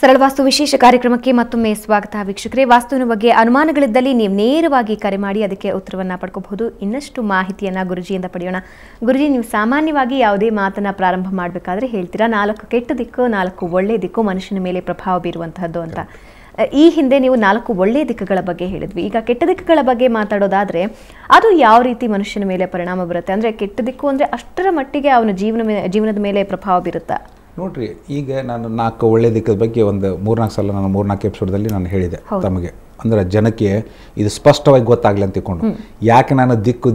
ಸರಳ ವಾಸ್ತು ವಿಶೇಷ ಕಾರ್ಯಕ್ರಮಕ್ಕೆ ಮತ್ತೊಮ್ಮೆ ಸ್ವಾಗತ ವೀಕ್ಷಕರೇ. ವಾಸ್ತುವಿನ ಬಗ್ಗೆ ಅನುಮಾನಗಳಿದ್ದಲ್ಲಿ ನೀವು ನೇರವಾಗಿ ಕರೆ ಮಾಡಿ ಅದಕ್ಕೆ ಉತ್ತರವನ್ನು ಪಡ್ಕೋಬಹುದು. ಇನ್ನಷ್ಟು ಮಾಹಿತಿಯನ್ನು ಗುರುಜಿಯಿಂದ ಪಡೆಯೋಣ. ಗುರುಜಿ, ನೀವು ಸಾಮಾನ್ಯವಾಗಿ ಯಾವುದೇ ಮಾತನ್ನ ಪ್ರಾರಂಭ ಮಾಡಬೇಕಾದ್ರೆ ಹೇಳ್ತೀರಾ 4 ಕೆಟ್ಟ ದಿಕ್ಕು 4 ಒಳ್ಳೆ ದಿಕ್ಕು ಮನುಷ್ಯನ ಮೇಲೆ ಪ್ರಭಾವ ಬೀರುವಂತಹದ್ದು ಅಂತ. ಈ ಹಿಂದೆ ನೀವು 4 ಒಳ್ಳೆ ದಿಕ್ಕುಗಳ ಬಗ್ಗೆ ಹೇಳಿದ್ವಿ. ಈಗ ಕೆಟ್ಟ ದಿಕ್ಕುಗಳ ಬಗ್ಗೆ ಮಾತಾಡೋದಾದ್ರೆ ಅದು ಯಾವ ರೀತಿ ಮನುಷ್ಯನ ಮೇಲೆ ಪರಿಣಾಮ ಬರುತ್ತೆ? ಅಂದ್ರೆ ಕೆಟ್ಟ ದಿಕ್ಕು ಅಂದ್ರೆ ಅಷ್ಟರ ಮಟ್ಟಿಗೆ ಅವನ ಜೀವನದ ಮೇಲೆ ಪ್ರಭಾವ ಬೀರುತ್ತಾ? ನೋಡ್ರಿ, ಈಗ ನಾನು 4 ಒಳ್ಳೆ ದಿಕ್ಕದ ಬಗ್ಗೆ ಒಂದು 3-4 ಸಲ ನಾನು 3-4 ಎಪಿಸೋಡ್ದಲ್ಲಿ ನಾನು ಹೇಳಿದೆ ತಮಗೆ. ಅಂದರೆ ಜನಕ್ಕೆ ಇದು ಸ್ಪಷ್ಟವಾಗಿ ಗೊತ್ತಾಗಲಿ ಅಂತ ತಿಳ್ಕೊಂಡು. ಯಾಕೆ ನಾನು ದಿಕ್ಕು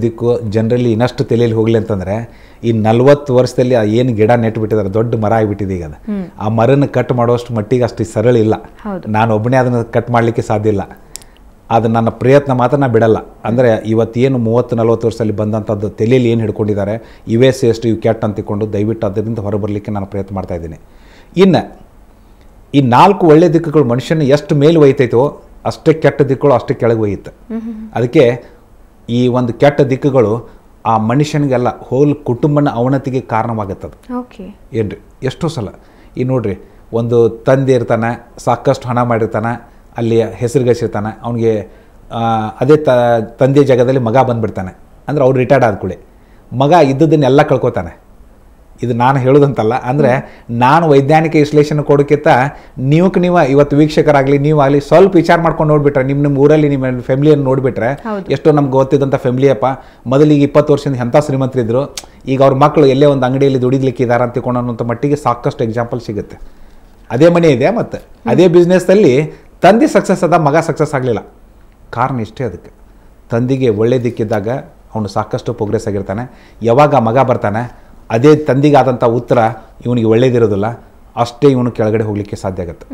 ಜನರಲ್ಲಿ ಇನ್ನಷ್ಟು ತಲೆಯಲ್ಲಿ ಹೋಗಲಿ ಅಂತಂದರೆ, ಈ 40 ವರ್ಷದಲ್ಲಿ ಏನು ಗಿಡ ನೆಟ್ಟು ಬಿಟ್ಟಿದ್ದಾರೆ, ದೊಡ್ಡ ಮರ ಆಗಿಬಿಟ್ಟಿದೆ. ಈಗ ಅದು ಆ ಮರನ ಕಟ್ ಮಾಡೋಷ್ಟು ಮಟ್ಟಿಗೆ ಅಷ್ಟು ಸರಳ ಇಲ್ಲ. ನಾನು ಒಬ್ಬನೇ ಅದನ್ನು ಕಟ್ ಮಾಡಲಿಕ್ಕೆ ಸಾಧ್ಯ ಇಲ್ಲ. ಅದು ನನ್ನ ಪ್ರಯತ್ನ ಮಾತ್ರ ನಾನು ಬಿಡಲ್ಲ. ಅಂದರೆ ಇವತ್ತೇನು 30-40 ವರ್ಷದಲ್ಲಿ ಬಂದಂಥದ್ದು ತಲೆಯಲ್ಲಿ ಏನು ಹಿಡ್ಕೊಂಡಿದ್ದಾರೆ, ಇವೇ ಶ್ರೇಷ್ಠ ಇವು ಕೆಟ್ಟ ಅಂತಿಕೊಂಡು ದಯವಿಟ್ಟು ಅದರಿಂದ ಹೊರಬರಲಿಕ್ಕೆ ನಾನು ಪ್ರಯತ್ನ ಮಾಡ್ತಾಯಿದ್ದೀನಿ. ಇನ್ನು ಈ 4 ಒಳ್ಳೆ ದಿಕ್ಕುಗಳು ಮನುಷ್ಯನ ಎಷ್ಟು ಮೇಲೆ ಒಯ್ತೈತೋ ಅಷ್ಟೇ ಕೆಟ್ಟ ದಿಕ್ಕುಗಳು ಅಷ್ಟೇ ಕೆಳಗೆ ಒಯ್ಯುತ್ತೆ. ಅದಕ್ಕೆ ಈ ಒಂದು ಕೆಟ್ಟ ದಿಕ್ಕುಗಳು ಆ ಮನುಷ್ಯನಿಗೆಲ್ಲ ಹೋಲ್ ಕುಟುಂಬನ ಅವನತಿಗೆ ಕಾರಣವಾಗುತ್ತದೆ. ಏನ್ರಿ, ಎಷ್ಟೋ ಸಲ ಈ ನೋಡ್ರಿ, ಒಂದು ತಂದೆ ಇರ್ತಾನೆ, ಸಾಕಷ್ಟು ಹಣ ಮಾಡಿರ್ತಾನೆ, ಅಲ್ಲಿ ಹೆಸರುಗಳಿಸಿರ್ತಾನೆ, ಅವನಿಗೆ ಅದೇ ತಂದೆ ಜಾಗದಲ್ಲಿ ಮಗ ಬಂದುಬಿಡ್ತಾನೆ. ಅಂದರೆ ಅವ್ರು ರಿಟೈರ್ಡ್ ಆದ ಕೂಡಲೇ ಮಗ ಇದ್ದದನ್ನೆಲ್ಲ ಕಳ್ಕೊತಾನೆ. ಇದು ನಾನು ಹೇಳೋದಂತಲ್ಲ, ಅಂದರೆ ನಾನು ವೈಜ್ಞಾನಿಕ ವಿಶ್ಲೇಷಣೆ ಕೊಡೋಕ್ಕಿಂತ ನೀವು ಇವತ್ತು ವೀಕ್ಷಕರಾಗಲಿ ನೀವಾಗಲಿ ಸ್ವಲ್ಪ ವಿಚಾರ ಮಾಡ್ಕೊಂಡು ನೋಡಿಬಿಟ್ರೆ, ನಿಮ್ಮ ಊರಲ್ಲಿ ನಿಮ್ಮ ಫ್ಯಾಮಿಲಿಯನ್ನು ನೋಡಿಬಿಟ್ರೆ ಎಷ್ಟೋ ನಮ್ಗೆ ಗೊತ್ತಿದ್ದಂಥ ಫ್ಯಾಮಿಲಿಯಪ್ಪ ಮೊದಲಿಗೆ 20 ವರ್ಷದಿಂದ ಎಂಥ ಶ್ರೀಮಂತರಿದ್ದರು, ಈಗ ಅವ್ರ ಮಕ್ಕಳು ಎಲ್ಲೇ ಒಂದು ಅಂಗಡಿಯಲ್ಲಿ ದುಡಿಲಿಕ್ಕೆ ಇದ್ದಾರೆ ಅಂತ ತಿಳ್ಕೊಂಡು ಅನ್ನೋಂಥ ಮಟ್ಟಿಗೆ ಸಾಕಷ್ಟು ಎಕ್ಸಾಂಪಲ್ ಸಿಗುತ್ತೆ. ಅದೇ ಮನೆ ಇದೆ ಮತ್ತು ಅದೇ ಬಿಸ್ನೆಸ್ಸಲ್ಲಿ ತಂದೆ ಸಕ್ಸಸ್ ಅದ, ಮಗ ಸಕ್ಸಸ್ ಆಗಲಿಲ್ಲ. ಕಾರಣ ಇಷ್ಟೇ. ಅದಕ್ಕೆ ತಂದೆಗೆ ಒಳ್ಳೆ ದಿಕ್ಕಿದ್ದಾಗ ಅವನು ಸಾಕಷ್ಟು ಪ್ರೋಗ್ರೆಸ್ ಆಗಿರ್ತಾನೆ. ಯಾವಾಗ ಮಗ ಬರ್ತಾನೆ ಅದೇ ತಂದೆಗಾದಂಥ ಉತ್ತರ ಇವನಿಗೆ ಒಳ್ಳೇದಿರೋದಿಲ್ಲ, ಅಷ್ಟೇ ಇವನು ಕೆಳಗಡೆ ಹೋಗಲಿಕ್ಕೆ ಸಾಧ್ಯ ಆಗುತ್ತೆ.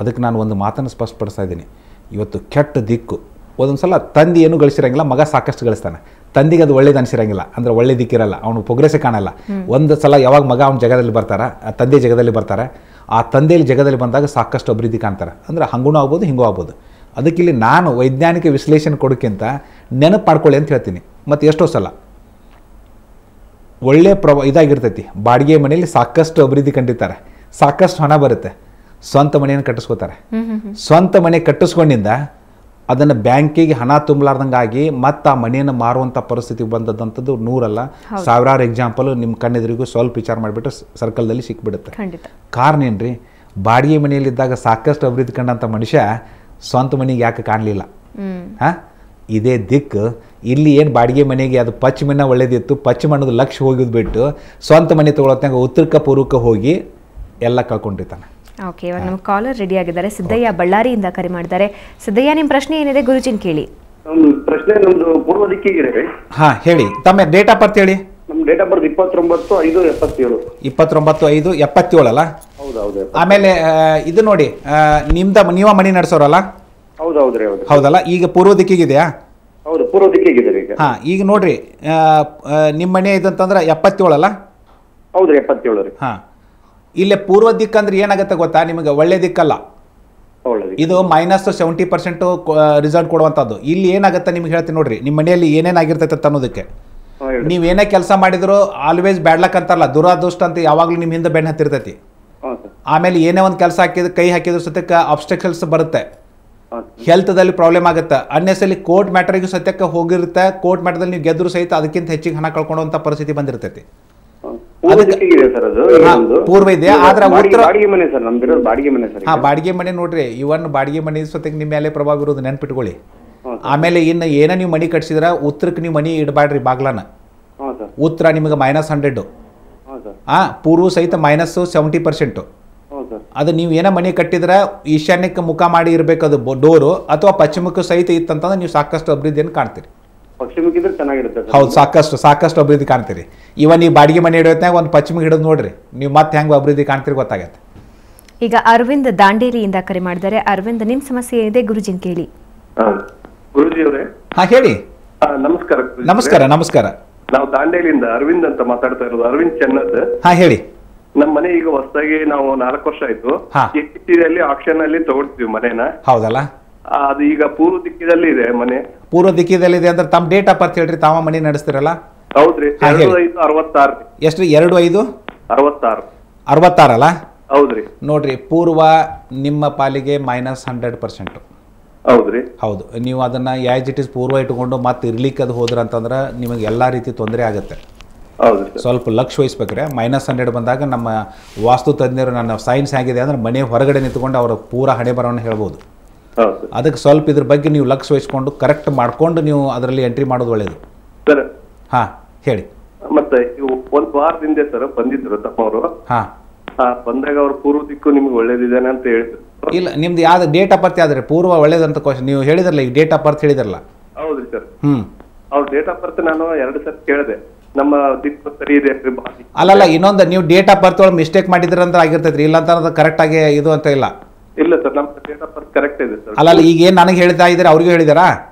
ಅದಕ್ಕೆ ನಾನು ಒಂದು ಮಾತನ್ನು ಸ್ಪಷ್ಟಪಡಿಸ್ತಾ ಇದ್ದೀನಿ. ಇವತ್ತು ಕೆಟ್ಟ ದಿಕ್ಕು ಒಂದೊಂದು ಸಲ ತಂದೆ ಏನೂ ಗಳಿಸಿರಂಗಿಲ್ಲ, ಮಗ ಸಾಕಷ್ಟು ಗಳಿಸ್ತಾನೆ. ತಂದೆಗೆ ಅದು ಒಳ್ಳೇದು ಅನಿಸಿರಂಗಿಲ್ಲ, ಅಂದರೆ ಒಳ್ಳೆ ದಿಕ್ಕಿರಲ್ಲ, ಅವನು ಪ್ರೋಗ್ರೆಸ್ಸೇ ಕಾಣಲ್ಲ. ಒಂದು ಸಲ ಯಾವಾಗ ಮಗ ಅವನ ಜಗದಲ್ಲಿ ಬರ್ತಾರೆ, ಆ ತಂದೆ ಜಗದಲ್ಲಿ ಬರ್ತಾರೆ, ಆ ತಂದೆಯಲ್ಲಿ ಜಗದಲ್ಲಿ ಬಂದಾಗ ಸಾಕಷ್ಟು ಅಭಿವೃದ್ಧಿ ಕಾಣ್ತಾರೆ. ಅಂದರೆ ಹಂಗೂ ಆಗ್ಬೋದು ಹಿಂಗೂ ಆಗ್ಬೋದು. ಅದಕ್ಕಿಲ್ಲಿ ನಾನು ವೈಜ್ಞಾನಿಕ ವಿಶ್ಲೇಷಣೆ ಕೊಡೋಕ್ಕಿಂತ ನೆನಪು ಮಾಡ್ಕೊಳ್ಳಿ ಅಂತ ಹೇಳ್ತೀನಿ. ಮತ್ತು ಎಷ್ಟೋ ಸಲ ಒಳ್ಳೆ ಇದಾಗಿರ್ತೈತಿ, ಬಾಡಿಗೆ ಮನೆಯಲ್ಲಿ ಸಾಕಷ್ಟು ಅಭಿವೃದ್ಧಿ ಕಂಡಿರ್ತಾರೆ, ಸಾಕಷ್ಟು ಹಣ ಬರುತ್ತೆ, ಸ್ವಂತ ಮನೆಯನ್ನು ಕಟ್ಟಿಸ್ಕೋತಾರೆ. ಸ್ವಂತ ಮನೆ ಕಟ್ಟಿಸ್ಕೊಂಡಿಂದ ಅದನ್ನು ಬ್ಯಾಂಕಿಗೆ ಹಣ ತುಂಬಲಾರ್ದಂಗಾಗಿ ಮತ್ತು ಆ ಮನೆಯನ್ನು ಮಾರುವಂಥ ಪರಿಸ್ಥಿತಿ ಬಂದದಂಥದ್ದು 100 ಅಲ್ಲ 1000 ಎಕ್ಸಾಂಪಲ್ ನಿಮ್ಮ ಕಣ್ಣೆದುರಿಗೂ ಸ್ವಲ್ಪ ವಿಚಾರ ಮಾಡಿಬಿಟ್ಟು ಸರ್ಕಲ್ದಲ್ಲಿ ಸಿಕ್ಬಿಡುತ್ತೆ. ಕಾರಣ ಏನ್ರಿ, ಬಾಡಿಗೆ ಮನೆಯಲ್ಲಿದ್ದಾಗ ಸಾಕಷ್ಟು ಅಭಿವೃದ್ಧಿ ಕಂಡಂಥ ಮನುಷ್ಯ ಸ್ವಂತ ಮನೆಗೆ ಯಾಕೆ ಕಾಣಲಿಲ್ಲ? ಇದೇ ದಿಕ್ಕು. ಇಲ್ಲಿ ಏನು ಬಾಡಿಗೆ ಮನೆಗೆ ಅದು ಪಶ್ಚಿಮನ ಒಳ್ಳೇದಿತ್ತು, ಪಶ್ಚಿಮ ಅನ್ನೋದು ಲಕ್ಷ ಹೋಗಿದ್ದು ಬಿಟ್ಟು ಸ್ವಂತ ಮನೆ ತೊಗೊಳತ್ನಾಗ ಉತ್ತರಕ್ಕೆ ಪೂರ್ವಕ್ಕೆ ಹೋಗಿ ಎಲ್ಲ ಕಳ್ಕೊಂಡಿರ್ತಾನೆ. ಓಕೆ, ಇವಾಗ ನಮ್ಮ ಕಾಲರ್ ರೆಡಿ ಆಗಿದ್ದಾರೆ. ಸಿದ್ದಯ್ಯ ಬಳ್ಳಾರಿಯಿಂದ ಕರೆ ಮಾಡಿದ್ದಾರೆ. ಸಿದ್ದಯ್ಯ, ನಿಮ್ಮ ಪ್ರಶ್ನೆ ಏನಿದೆ ಗುರುಜಿನ್ ಕೇಳಿ. ಪ್ರಶ್ನೆ ನಮ್ದು ಪೂರ್ವ ದಿಕ್ಕಿಗೆ. ಹೇಳಿ, ತಮ್ಮ ಡೇಟ್ ಆಫ್ ಬರ್ತ್ ಹೇಳಿ. ನಮ್ಮ ಡೇಟ್ ಆಫ್ ಬರ್ತ್ 29/5/77. 29/5/77 ಅಲ್ಲ? ಹೌದೌದು. ಆಮೇಲೆ ಇದು ನೋಡಿ, ನೀವ ಮನೆ ನಡೆಸೋರಲ್ಲ? ಹೌದೌದ್ರಿ. ಹೌದಲ್ಲ? ಈಗ ಪೂರ್ವ ದಿಕ್ಕಿಗಿದೆಯಾ? ಹೌದು, ಪೂರ್ವ ದಿಕ್ಕಿಗಿದೆ ಈಗ. ಈಗ ನೋಡ್ರಿ, ನಿಮ್ಮ ಮನೆ ಇದಂತಂದ್ರೆ 77 ಅಲ್ಲ? ಹೌದ್ರಿ, 77 ರೀ. ಇಲ್ಲೇ ಪೂರ್ವ ದಿಕ್ಕ ಅಂದ್ರೆ ಏನಾಗುತ್ತೆ ಗೊತ್ತಾ? ನಿಮಗೆ ಒಳ್ಳೆ ದಿಕ್ಕಲ್ಲ, ಇದು -70% ರಿಸಲ್ಟ್ ಕೊಡುವಂಥದ್ದು. ಇಲ್ಲಿ ಏನಾಗುತ್ತೆ ನಿಮ್ಗೆ ಹೇಳ್ತೀನಿ ನೋಡ್ರಿ. ನಿಮ್ಮ ಮನೆಯಲ್ಲಿ ಏನೇನಾಗಿರ್ತೈತೆ ಅನ್ನೋದಕ್ಕೆ ನೀವೇನೇ ಕೆಲಸ ಮಾಡಿದ್ರು ಆಲ್ವೇಸ್ ಬ್ಯಾಡ್ ಲಕ್ ಅಂತಾರಲ್ಲ, ದುರಾದೃಷ್ಟ ಅಂತ ಯಾವಾಗಲೂ ನಿಮ್ಮ ಹಿಂದೆ ಬೆನ್ನು ಹತ್ತಿರ್ತೈತಿ. ಆಮೇಲೆ ಏನೇ ಒಂದು ಕೆಲಸ ಕೈ ಹಾಕಿದ್ರು ಸತ್ಯಕ್ಕೆ ಅಬ್ಸ್ಟಕಲ್ಸ್ ಬರುತ್ತೆ, ಹೆಲ್ತ್ದಲ್ಲಿ ಪ್ರಾಬ್ಲಮ್ ಆಗುತ್ತೆ. ಅನ್ನೆಸಲಿ ಕೋರ್ಟ್ ಮ್ಯಾಟರಿಗೂ ಸತ್ಯಕ್ಕೆ ಹೋಗಿರುತ್ತೆ, ಕೋರ್ಟ್ ಮ್ಯಾಟರ್ದಲ್ಲಿ ನೀವು ಗೆದ್ರು ಸಹಿತ ಅದಕ್ಕಿಂತ ಹೆಚ್ಚಿಗೆ ಹಣ ಕಳ್ಕೊಳ್ಳುವಂಥ ಪರಿಸ್ಥಿತಿ ಬಂದಿರ್ತೈತಿ. ಪೂರ್ವ ಇದೆ, ಆದ್ರೆ ಬಾಡಿಗೆ ಮನೆ ನೋಡ್ರಿ. ಇವನ್ ಬಾಡಿಗೆ ಮನೆ ಸತ್ಯಕ್ಕೆ ನಿಮ್ಮ ಮೇಲೆ ಪ್ರಭಾವ ಇರೋದು ನೆನ್ಪಿಟ್ಕೊಳ್ಳಿ. ಆಮೇಲೆ ಇನ್ನು ಏನೋ ನೀವು ಮನೆ ಕಟ್ಸಿದ್ರೆ ಉತ್ತರಕ್ಕೆ ನೀವು ಮನೆ ಇಡಬಾಡ್ರಿ ಬಾಗ್ಲಾನ. ಉತ್ತರ ನಿಮಗೆ -100, ಪೂರ್ವ ಸಹಿತ -70%. ಅದು ನೀವು ಏನೋ ಮನೆ ಕಟ್ಟಿದ್ರೆ ಈಶಾನ್ಯಕ್ಕೆ ಮುಖ ಮಾಡಿ ಇರಬೇಕು ಅದು ಡೋರು, ಅಥವಾ ಪಶ್ಚಿಮಕ್ಕೆ ಸಹಿತ ಇತ್ತಂತಂದ್ರೆ ನೀವು ಸಾಕಷ್ಟು ಅಭಿವೃದ್ಧಿಯನ್ನು ಕಾಣ್ತೀರಿ. ಹೌದು, ಸಾಕಷ್ಟು ಅಭಿವೃದ್ಧಿ ಕಾಣ್ತೀರಿ. ಇವನ್ ನೀವು ಬಾಡಿಗೆ ಮನೆ ಇಡೋತ್ನಾಗ ಒಂದು ಪಶ್ಚಿಮಕ್ಕೆ ಹಿಡಿದು ನೋಡ್ರಿ, ನೀವು ಮತ್ತೆ ಹೆಂಗೆ ಅಭಿವೃದ್ಧಿ ಕಾಣ್ತೀರಿ ಗೊತ್ತಾಗತ್ತೆ. ಈಗ ಅರವಿಂದ್ ದಾಂಡೇಲಿಯಿಂದ ಕರೆ ಮಾಡಿದ್ದಾರೆ. ಅರವಿಂದ್, ನಿಮ್ಮ ಸಮಸ್ಯೆ ಏನಿದೆ ಗುರುಜಿನ್ ಕೇಳಿ. ಗುರುಜಿ ಅವರೇ, ಹೇಳಿ. ನಮಸ್ಕಾರ. ನಮಸ್ಕಾರ. ನಮಸ್ಕಾರ. ನಾವು ದಾಂಡೇಲಿಯಿಂದ ಅರವಿಂದ್ ಅಂತ ಮಾತಾಡ್ತಾ ಇರೋದು. ಅರವಿಂದ್ ಚೆನ್ನದ್. ಹೇಳಿ. ನಮ್ಮ ಮನೆ ಈಗ ಹೊಸದಾಗಿ ನಾವು 4 ವರ್ಷ ಆಯ್ತು. ಆಕ್ಷನ್ ಅಲ್ಲಿ ತಗೊಳ್ತೀವಿ ಮನೆನ. ಹೌದಲ್ಲ? ಅದು ಈಗ ಪೂರ್ವ ದಿಕ್ಕಿನಲ್ಲಿ ಇದೆ ಮನೆ. ಪೂರ್ವ ದಿಕ್ಕಿದಲ್ಲಿದೆ ಅಂದ್ರೆ ತಮ್ಮ ಡೇಟ್ ಆಫ್ ಬರ್ತ್ ಹೇಳ್ರಿ, ತಾವ ಮನೆ ನಡೆಸ್ತಿರಲ್ಲ? ಹೌದ್ರಿ, 2566. ಎಷ್ಟ್ರಿ? 2566 66 ಅಲ್ಲ? ಹೌದ್ರಿ. ನೋಡ್ರಿ, ಪೂರ್ವ ನಿಮ್ಮ ಪಾಲಿಗೆ -100%. ಹೌದ್ರಿ. ಹೌದು, ನೀವು ಅದನ್ನ ಆಸ್ ಇಟ್ ಇಸ್ ಪೂರ್ವ ಇಟ್ಕೊಂಡು ಮತ್ತೆ ಇರ್ಲಿಕ್ಕೆ ಅದು ಹೋದ್ರ ಅಂತಂದ್ರೆ ನಿಮಗೆ ಎಲ್ಲಾ ರೀತಿ ತೊಂದರೆ ಆಗುತ್ತೆ. ಸ್ವಲ್ಪ ಲಕ್ಷ ವಹಿಸ್ಬೇಕ್ರೆ. -100 ಬಂದಾಗ ನಮ್ಮ ವಾಸ್ತು ತಜ್ಞರು, ನನ್ನ ಸೈನ್ಸ್ ಆಗಿದೆ ಅಂದ್ರೆ ಮನೆ ಹೊರಗಡೆ ನಿಂತ್ಕೊಂಡು ಅವರ ಪೂರಾ ಹಣೆ ಬರವನ್ನು ಹೇಳ್ಬೋದು. ಅದಕ್ಕೆ ಸ್ವಲ್ಪ ಇದ್ರ ಬಗ್ಗೆ ನೀವು ಲಕ್ಷ ವಹಿಸ್ಕೊಂಡು ಕರೆಕ್ಟ್ ಮಾಡ್ಕೊಂಡು ನೀವು ಅದರಲ್ಲಿ ಎಂಟ್ರಿ ಮಾಡೋದು ಒಳ್ಳೇದು. ಹಾ, ಹೇಳಿ. ಮತ್ತೆ ಒಂದ್ ವಾರದಿಂದ ಸರ್ ಬಂದಿದ್ರು ತಮ್ಮವರು. ಹಾ, ಬಂದಾಗ ಅವ್ರ ಪೂರ್ವ ದಿಕ್ಕು ನಿಮ್ಗೆ ಒಳ್ಳೇದಿದೆ ಅಂತ ಹೇಳಿದ್ರು. ಇಲ್ಲ, ನಿಮ್ದು ಯಾವ್ದು ಡೇಟ್ ಆಫ್ ಬರ್ತ್ ಯಾವ್ದ್ರಿ? ಪೂರ್ವ ಒಳ್ಳೇದಂತ ಕ್ವಶನ್ ನೀವು ಹೇಳಿದ್ರಲ್ಲ, ಈಗ ಡೇಟ್ ಆಫ್ ಬರ್ತ್ ಹೇಳಿದ್ರಲ್ಲ. ಹೌದ್ರಿ ಸರ್. ಅವ್ರ ಡೇಟ್ ಆಫ್ ಬರ್ತ್ ನಾನು 2 ಸರಿ ಕೇಳಿದೆ, ನಮ್ಮ ದಿಕ್ಕು ಸರಿ ಇದೆ. ಅಲ್ಲಲ್ಲ, ಇನ್ನೊಂದು ನೀವು ಡೇಟ್ ಆಫ್ ಬರ್ತ್ ಒಳಗೆ ಮಿಸ್ಟೇಕ್ ಮಾಡಿದ್ರಂತ ಆಗಿರ್ತೈತ್ರಿ, ಇಲ್ಲ ಅಂತ ಕರೆಕ್ಟ್ ಆಗಿ ಇದು ಅಂತ ಇಲ್ಲ. ಇಲ್ಲ ಸರ್, ನಮ್ಮ ಡೇಟ್ ಆಫ್ ಬರ್ತ್ ಕರೆಕ್ಟ್ ಇದೆ ಸರ್. ಅಲ್ಲಲ್ಲ, ಈಗ ಏನ್ ನನಗೆ ಹೇಳ್ತಾ ಇದ್ದೀರಾ ಅವ್ರಿಗೂ ಹೇಳಿದಾರಾ?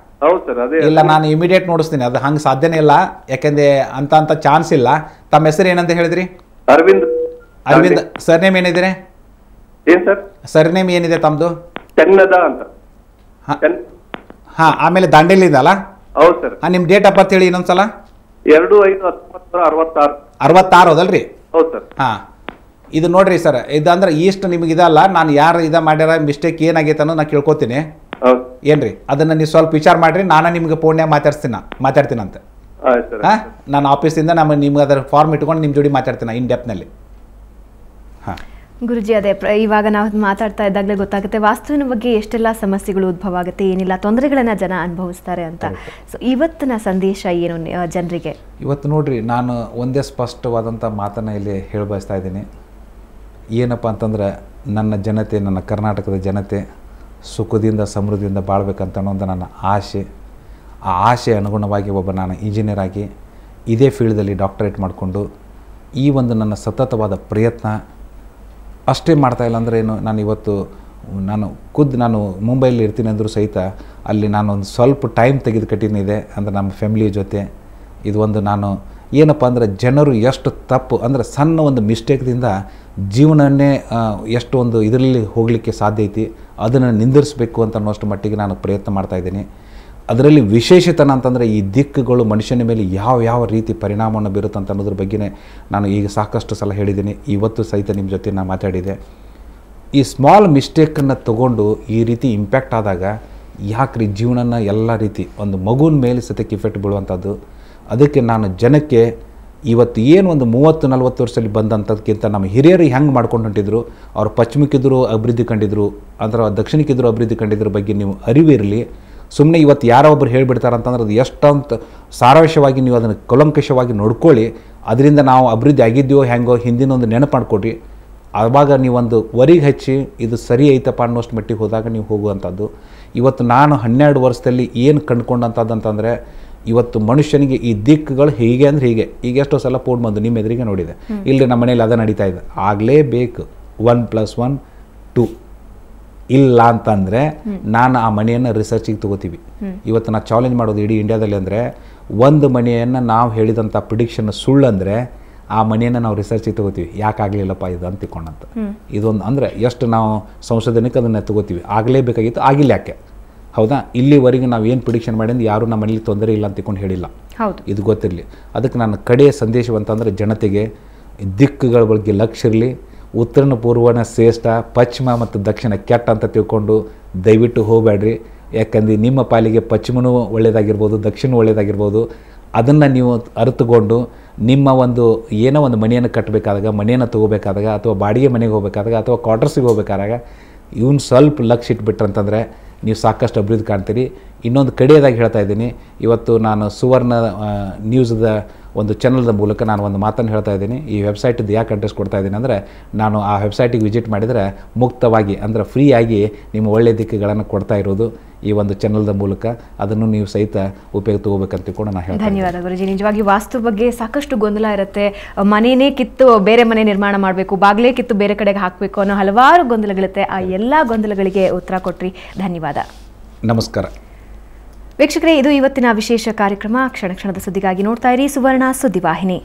ಹೌದು ಸರ್. ಅದೇ ಇಲ್ಲ, ನಾನು ಇಮಿಡಿಯೇಟ್ ನೋಡಿಸ್ತೀನಿ. ಅದು ಹಂಗೆ ಸಾಧ್ಯನೇ ಇಲ್ಲ, ಯಾಕಂದ್ರೆ ಅಂತ ಚಾನ್ಸ್ ಇಲ್ಲ. ತಮ್ಮ ಹೆಸರು ಏನಂತ ಹೇಳಿದ್ರಿ? ಅರವಿಂದ್. ಸರ್ನೇಮ್ ಏನಿದೆ? ಏನ್ ಸರ್ ಸರ್ನೇಮ್ ಏನಿದೆ ತಮ್ದು? ಚೆನ್ನದ ಅಂತ. ಹಾ, ಆಮೇಲೆ ದಾಂಡೇಲಿಂದ ಅಲ್ಲ? ಹೌದು ಸರ್. ನಿಮ್ ಡೇಟ್ ಆಫ್ ಬರ್ತ್ ಹೇಳಿ ಇನ್ನೊಂದ್ಸಲ. 2/5/1966. 66 ಅದಲ್ರಿ? ಹೌದು ಸರ್. ಹಾ, ಇದು ನೋಡ್ರಿ ಸರ್, ಇದಂದ್ರೆ ಇಷ್ಟು ನಿಮಗೆ ಇದಲ್ಲ. ನಾನು ಯಾರು ಮಾಡ್ಯಾರ ಮಿಸ್ಟೇಕ್ ಏನಾಗೈತೆ ಅನ್ನೋ ನಾ ಕೇಳ್ಕೊತೀನಿ. ಏನ್ರಿ, ಅದನ್ನ ನೀವು ಸ್ವಲ್ಪ ವಿಚಾರ ಮಾಡ್ರಿ. ನಾನು ನಿಮ್ಗೆ ಫೋನ್ಯಾಗ ಮಾತಾಡ್ತೀನಂತೆ. ಹಾ, ನಾನು ಆಫೀಸಿಂದ ನಿಮ್ಗೆ ಅದರ ಫಾರ್ಮ್ ಇಟ್ಕೊಂಡು ನಿಮ್ಮ ಜೋಡಿ ಮಾತಾಡ್ತೀನಿ ಇನ್ ಡೆಪ್ತ್ನಲ್ಲಿ. ಹಾ ಗುರುಜಿ, ಅದೇ ಇವಾಗ ನಾವು ಮಾತಾಡ್ತಾ ಇದ್ದಾಗಲೇ ಗೊತ್ತಾಗುತ್ತೆ ವಾಸ್ತುವಿನ ಬಗ್ಗೆ ಎಷ್ಟೆಲ್ಲ ಸಮಸ್ಯೆಗಳು ಉದ್ಭವ ಆಗುತ್ತೆ, ಏನಿಲ್ಲ ತೊಂದರೆಗಳನ್ನ ಜನ ಅನುಭವಿಸ್ತಾರೆ ಅಂತ. ಸೊ ಇವತ್ತಿನ ಸಂದೇಶ ಏನು ಜನರಿಗೆ? ಇವತ್ತು ನೋಡ್ರಿ, ನಾನು ಒಂದೇ ಸ್ಪಷ್ಟವಾದಂಥ ಮಾತನ್ನು ಇಲ್ಲಿ ಹೇಳ ಬಯಸ್ತಾ ಇದ್ದೀನಿ. ಏನಪ್ಪ ಅಂತಂದ್ರೆ, ನನ್ನ ಜನತೆ, ನನ್ನ ಕರ್ನಾಟಕದ ಜನತೆ ಸುಖದಿಂದ ಸಮೃದ್ಧಿಯಿಂದ ಬಾಳ್ಬೇಕಂತ ಅನ್ನೋದು ನನ್ನ ಆಸೆ. ಆ ಆಸೆ ಅನುಗುಣವಾಗಿ ನಾನು ಇಂಜಿನಿಯರ್ ಆಗಿ ಇದೇ ಫೀಲ್ಡಲ್ಲಿ ಡಾಕ್ಟರೇಟ್ ಮಾಡಿಕೊಂಡು ಈ ಒಂದು ನನ್ನ ಸತತವಾದ ಪ್ರಯತ್ನ ಅಷ್ಟೇ ಮಾಡ್ತಾಯಿಲ್ಲ. ಅಂದರೆ ಏನು, ನಾನು ಮುಂಬೈಲಿ ಇರ್ತೀನಿ ಅಂದರೂ ಸಹಿತ ಅಲ್ಲಿ ನಾನೊಂದು ಸ್ವಲ್ಪ ಟೈಮ್ ತೆಗೆದುಕಟ್ಟಿನಿದೆ ಅಂದರೆ ನಮ್ಮ ಫ್ಯಾಮಿಲಿ ಜೊತೆ. ಇದು ಒಂದು ನಾನು ಏನಪ್ಪ ಅಂದರೆ, ಜನರು ಎಷ್ಟು ತಪ್ಪು ಅಂದರೆ ಸಣ್ಣ ಒಂದು ಮಿಸ್ಟೇಕ್ದಿಂದ ಜೀವನವನ್ನೇ ಎಷ್ಟು ಒಂದು ಇದರಲ್ಲಿ ಹೋಗಲಿಕ್ಕೆ ಸಾಧ್ಯ ಐತಿ, ಅದನ್ನು ನಿಂದಿರಿಸಬೇಕು ಅಂತ ಅನ್ನೋಷ್ಟು ಮಟ್ಟಿಗೆ ನಾನು ಪ್ರಯತ್ನ ಮಾಡ್ತಾಯಿದ್ದೀನಿ. ಅದರಲ್ಲಿ ವಿಶೇಷತನ ಅಂತಂದರೆ, ಈ ದಿಕ್ಕುಗಳು ಮನುಷ್ಯನ ಮೇಲೆ ಯಾವ ರೀತಿ ಪರಿಣಾಮವನ್ನು ಬೀರುತ್ತಂತ ಅನ್ನೋದ್ರ ಬಗ್ಗೆನೇ ನಾನು ಈಗ ಸಾಕಷ್ಟು ಸಲ ಹೇಳಿದ್ದೀನಿ. ಇವತ್ತು ಸಹಿತ ನಿಮ್ಮ ಜೊತೆ ನಾನು ಮಾತಾಡಿದೆ. ಈ ಸ್ಮಾಲ್ ಮಿಸ್ಟೇಕನ್ನು ತಗೊಂಡು ಈ ರೀತಿ ಇಂಪ್ಯಾಕ್ಟ್ ಆದಾಗ ಯಾಕ್ರಿ ಜೀವನನ ಎಲ್ಲ ರೀತಿ ಒಂದು ಮಗುವಿನ ಮೇಲೆ ಸತ್ಯಕ್ಕೆ ಇಫೆಕ್ಟ್ ಬೀಳುವಂಥದ್ದು. ಅದಕ್ಕೆ ನಾನು ಜನಕ್ಕೆ ಇವತ್ತು ಏನು ಒಂದು 30-40 ವರ್ಷದಲ್ಲಿ ಬಂದಂಥದ್ಕಿಂತ ನಮ್ಮ ಹಿರಿಯರು ಹೆಂಗೆ ಮಾಡ್ಕೊಂಡು ಹೊಂಟಿದ್ರು, ಅವ್ರು ಪಶ್ಚಿಮಕ್ಕಿದ್ರು ಅಭಿವೃದ್ಧಿ ಕಂಡಿದ್ರು, ಅಂದ್ರೆ ದಕ್ಷಿಣಕ್ಕಿದ್ರು ಅಭಿವೃದ್ಧಿ ಕಂಡಿದ್ರ ಬಗ್ಗೆ ನೀವು ಅರಿವಿರಲಿ. ಸುಮ್ಮನೆ ಇವತ್ತು ಯಾರೋ ಒಬ್ಬರು ಹೇಳಿಬಿಡ್ತಾರಂತಂದ್ರೆ ಅದು ಎಷ್ಟಂತ ಸಾರಾಂಶವಾಗಿ ನೀವು ಅದನ್ನು ಕೂಲಂಕಷವಾಗಿ ನೋಡ್ಕೊಳ್ಳಿ. ಅದರಿಂದ ನಾವು ಅಭಿವೃದ್ಧಿ ಆಗಿದ್ದೀವೋ ಹೆಂಗೋ ಹಿಂದಿನೊಂದು ನೆನಪು ಮಾಡಿಕೊಡ್ರಿ. ಆವಾಗ ನೀವೊಂದು ವರಿಗೆ ಹಚ್ಚಿ ಇದು ಸರಿ ಐತಪ್ಪ ಅನ್ನೋಷ್ಟು ಮಟ್ಟಿಗೆ ಹೋದಾಗ ನೀವು ಹೋಗುವಂಥದ್ದು. ಇವತ್ತು ನಾನು 12 ವರ್ಷದಲ್ಲಿ ಏನು ಕಂಡುಕೊಂಡಂಥದ್ದಂತಂದರೆ, ಇವತ್ತು ಮನುಷ್ಯನಿಗೆ ಈ ದಿಕ್ಕುಗಳು ಹೀಗೆ ಅಂದರೆ ಹೀಗೆ. ಈಗ ಎಷ್ಟೋ ಸಲ ಫೋನ್ ಬಂದು ನಿಮ್ಮ ಎದುರಿಗೆ ನೋಡಿದೆ, ಇಲ್ಲರಿ ನಮ್ಮ ಮನೇಲಿ ಅದ ನಡೀತಾ ಇದೆ, ಆಗಲೇಬೇಕು 1+1 2. ಇಲ್ಲ ಅಂತಂದರೆ ನಾನು ಆ ಮನೆಯನ್ನು ರಿಸರ್ಚಿಗೆ ತೊಗೋತೀವಿ. ಇವತ್ತು ನಾವು ಚಾಲೆಂಜ್ ಮಾಡೋದು ಇಡೀ ಇಂಡಿಯಾದಲ್ಲಿ ಅಂದರೆ, ಒಂದು ಮನೆಯನ್ನು ನಾವು ಹೇಳಿದಂಥ ಪ್ರಿಡಿಕ್ಷನ್ ಸುಳ್ಳಂದರೆ ಆ ಮನೆಯನ್ನು ನಾವು ರಿಸರ್ಚಿಗೆ ತೊಗೋತೀವಿ. ಯಾಕಾಗಲಿಲ್ಲಪ್ಪ ಇದು ಅಂತ ತಿಳ್ಕೊಂಡಂತ. ಇದೊಂದು ಅಂದರೆ ಎಷ್ಟು ನಾವು ಸಂಶೋಧನೆಗೆ ಅದನ್ನು ತೊಗೋತೀವಿ. ಆಗಲೇಬೇಕಾಗಿತ್ತು, ಆಗಿಲ್ಲ ಯಾಕೆ? ಹೌದಾ? ಇಲ್ಲಿವರೆಗೆ ನಾವು ಏನು ಪ್ರಿಡಿಕ್ಷನ್ ಮಾಡಿದ್ರೆ ಯಾರೂ ನಮ್ಮ ಮನೇಲಿ ತೊಂದರೆ ಇಲ್ಲ ಅಂತ ತಿಳ್ಕೊಂಡು ಹೇಳಿಲ್ಲ. ಇದು ಗೊತ್ತಿರಲಿ. ಅದಕ್ಕೆ ನನ್ನ ಕಡೆಯ ಸಂದೇಶವಂತಂದರೆ, ಜನತೆಗೆ ದಿಕ್ಕುಗಳ ಬಗ್ಗೆ ಲಕ್ಷ್ಯ ಇರಲಿ. ಉತ್ತರ ಪೂರ್ವನ ಶ್ರೇಷ್ಠ, ಪಶ್ಚಿಮ ಮತ್ತು ದಕ್ಷಿಣ ಕೆಟ್ಟ ಅಂತ ತಿಳ್ಕೊಂಡು ದಯವಿಟ್ಟು ಹೋಗಬೇಡ್ರಿ. ಯಾಕಂದರೆ ನಿಮ್ಮ ಪಾಲಿಗೆ ಪಶ್ಚಿಮನೂ ಒಳ್ಳೆಯದಾಗಿರ್ಬೋದು, ದಕ್ಷಿಣ ಒಳ್ಳೆಯದಾಗಿರ್ಬೋದು. ಅದನ್ನು ನೀವು ಅರಿತುಕೊಂಡು ನಿಮ್ಮ ಒಂದು ಏನೋ ಒಂದು ಮನೆಯನ್ನು ಕಟ್ಟಬೇಕಾದಾಗ, ಮನೆಯನ್ನು ತೊಗೋಬೇಕಾದಾಗ, ಅಥವಾ ಬಾಡಿಗೆ ಮನೆಗೆ ಹೋಗಬೇಕಾದಾಗ, ಅಥವಾ ಕ್ವಾರ್ಟರ್ಸಿಗೆ ಹೋಗಬೇಕಾದಾಗ ಇವನು ಸ್ವಲ್ಪ ಲಕ್ಷ್ಯ ಇಟ್ಬಿಟ್ರಂತಂದರೆ ನೀವು ಸಾಕಷ್ಟು ಅಭಿವೃದ್ಧಿ ಕಾಣ್ತೀರಿ. ಇನ್ನೊಂದು ಕಡೆಯದಾಗಿ ಹೇಳ್ತಾ ಇದ್ದೀನಿ, ಇವತ್ತು ನಾನು ಸುವರ್ಣ ನ್ಯೂಸ್ದ ಒಂದು ಚಾನಲ್ದ ಮೂಲಕ ನಾನು ಒಂದು ಮಾತನ್ನು ಹೇಳ್ತಾ ಇದ್ದೀನಿ. ಈ ವೆಬ್ಸೈಟದ್ದು ಯಾಕೆ ಅಡ್ರೆಸ್ ಕೊಡ್ತಾ ಇದ್ದೀನಿ ಅಂದರೆ, ನಾನು ಆ ವೆಬ್ಸೈಟಿಗೆ ವಿಸಿಟ್ ಮಾಡಿದರೆ ಮುಕ್ತವಾಗಿ ಅಂದರೆ ಫ್ರೀಯಾಗಿ ನಿಮ್ಮ ಒಳ್ಳೆಯ ದಿಕ್ಕುಗಳನ್ನು ಕೊಡ್ತಾ ಇರೋದು ಈ ಒಂದು ಚಾನಲ್ದ ಮೂಲಕ. ಅದನ್ನು ನೀವು ಸಹಿತ ಉಪಯೋಗ ತಗೋಬೇಕಂತ ಕೂಡ ನಾನು ಹೇಳ್ತೀನಿ. ಧನ್ಯವಾದ ಗುರುಜಿ. ನಿಜವಾಗಿ ವಾಸ್ತು ಬಗ್ಗೆ ಸಾಕಷ್ಟು ಗೊಂದಲ ಇರುತ್ತೆ. ಮನೆಯೇ ಕಿತ್ತು ಬೇರೆ ಮನೆ ನಿರ್ಮಾಣ ಮಾಡಬೇಕು, ಬಾಗಿಲೇ ಕಿತ್ತು ಬೇರೆ ಕಡೆಗೆ ಹಾಕಬೇಕು ಅನ್ನೋ ಹಲವಾರು ಗೊಂದಲಗಳಿರುತ್ತೆ. ಆ ಎಲ್ಲ ಗೊಂದಲಗಳಿಗೆ ಉತ್ತರ ಕೊಟ್ರಿ. ಧನ್ಯವಾದ. ನಮಸ್ಕಾರ ವೀಕ್ಷಕರೇ, ಇದು ಇವತ್ತಿನ ವಿಶೇಷ ಕಾರ್ಯಕ್ರಮ. ಕ್ಷಣ ಕ್ಷಣದ ಸುದ್ದಿಗಾಗಿ ನೋಡ್ತಾ ಇರಿ ಸುವರ್ಣ ಸುದ್ದಿವಾಹಿನಿ.